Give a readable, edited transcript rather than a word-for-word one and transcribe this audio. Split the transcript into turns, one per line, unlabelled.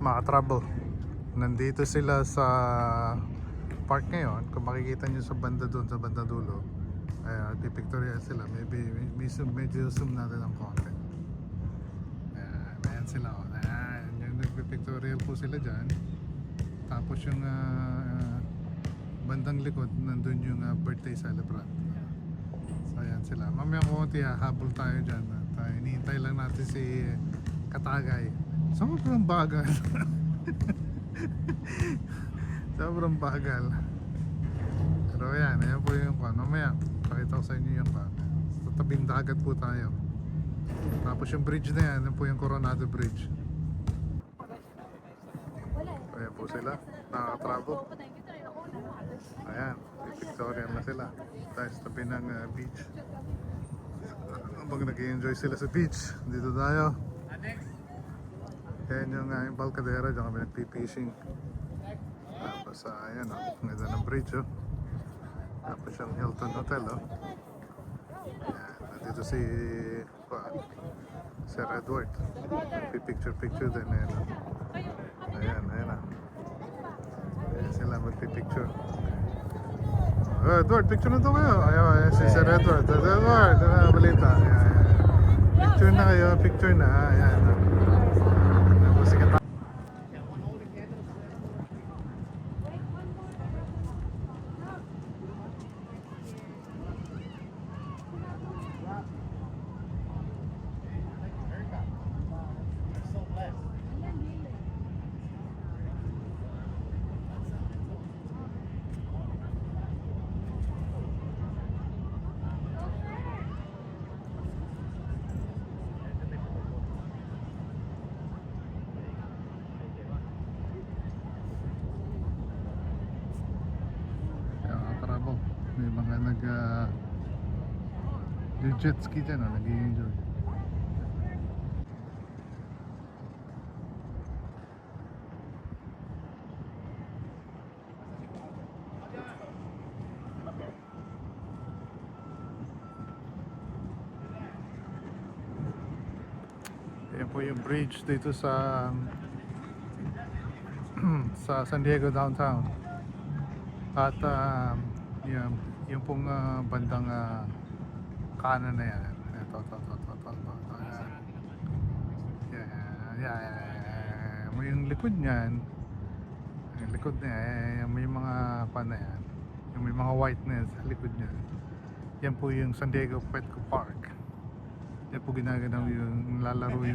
mga trouble. Nandito sila sa park ngayon. Kung makikita nyo sa banda doon, sa banda dulo, pipictorial sila. Maybe medyo zoom natin ng konti. Ayan sila. Ayan, yung nagpipictorial po sila dyan. Tapos yung bandang likod, nandun yung birthday celebrant. So ayan sila. Mamaya konti habol tayo dyan. At hinihintay lang natin si Katagay. Sobrang bagal. Sobrang bagal. Pero ayan po yung kwan. Mamaya pakita ko sa inyo yung kwan. Sa tabing dagat po tayo. Tapos yung bridge na yan po yung Coronado Bridge. Ayan po sila, nakaka-travel. Ayan, pictorial na sila. Tayo sa tabi ng beach. Habang nag-i-enjoy sila sa beach, dito tayo. Ayan yung Embarcadero, dyan kami nagpipishing. Tapos ayan ang ganda ng bridge Tapos yung Hilton Hotel Ayan, nandito si Sir Edward. Nagpipicture din Ayan Ayan sila magpipicture. Edward, picture na daw kayo. Ayan si Sir Edward. Edward, balita. Ayan. Picture na kayo, picture na. Ayan. Tapos si Katagay. May mga jet ski dyan nag-i-enjoy. Ayan po yung bridge dito sa sa San Diego downtown. At yung pong bandang kanan na yan. Ito. Yung likod niyan, yung likod niya, may mga pan na yan. Yung may mga white na yan sa likod niya. Yan po yung San Diego Petco Park. Yan po ginaganaw yung lalaro yung